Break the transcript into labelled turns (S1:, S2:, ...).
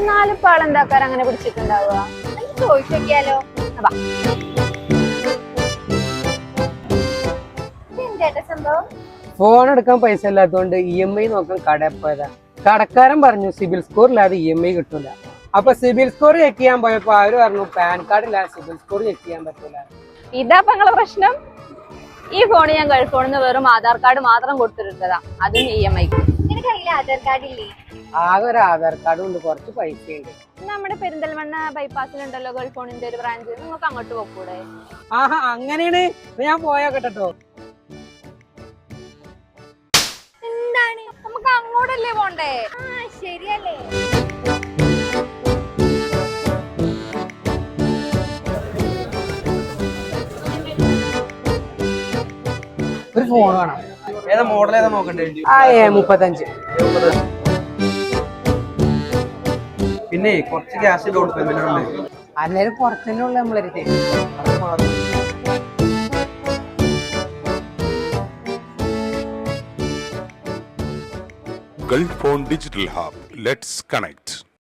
S1: നാലിപ്പോ ആളെന്താക്കാർ അങ്ങനെ പിടിച്ചിട്ടുണ്ടാവുക? ചോദിച്ചു നോക്കിയാലോ. സംഭവം
S2: ഫോൺ എടുക്കാൻ പൈസ ഇല്ലാത്തതുകൊണ്ട് EMI നോക്കാൻ കടയിൽ പോയതാ. കടക്കാരൻ പറഞ്ഞു സിബിൽ സ്കോർ ഇല്ലാതെ EMI കിട്ടൂല. അപ്പൊ സിബിൽ സ്കോർ ചെക്ക് ചെയ്യാൻ പോയപ്പോ അവര് പറഞ്ഞു പാൻ കാർഡ് ഇല്ലാതെ സിബിൽ സ്കോർ ചെക്ക് ചെയ്യാൻ പറ്റൂല.
S1: ഇതാ നിങ്ങളെ പ്രശ്നം. ഈ ഫോണ് ഞാൻ ഗൾഫ് ഫോണിന്ന് വെറും ആധാർ കാർഡ് മാത്രം കൊടുത്തിട്ടതാ, അതും EMI. ആധാർ കാർഡ് ഇല്ലേ?
S2: ആകെ ഒരു ആധാർ കാർഡും ഉണ്ട്, കുറച്ച് പൈസ ഉണ്ട്.
S1: നമ്മുടെ പെരിന്തൽമണ്ണ ബൈപ്പാസിലുണ്ടല്ലോ ഗൾഫ് ഫോണിന്റെ ഒരു ബ്രാഞ്ച്, നിങ്ങൾക്ക് അങ്ങോട്ട് പോകൂടെ?
S2: ആഹാ, അങ്ങനെയാണ്. ഞാൻ പോയാ കേട്ടോ.
S1: എന്താണ്, നമുക്ക് അങ്ങോട്ടല്ലേ പോണ്ടേ? ശരിയല്ലേ.
S2: ഒരു ഫോൺ വേണം.
S3: ഏതാ മോഡൽ ഏതാ നോക്കണ്ടേ?
S2: A35.
S3: പിന്നെ കുറച്ച് ക്യാഷ് ഡൗൺ പേയ്മെന്റ് ഉണ്ട്.
S2: അന്നേരം കുറച്ചന്നെ ഉള്ളു നമ്മളെടുത്ത്.
S4: Gulf Phone Digital Hub. Let's connect.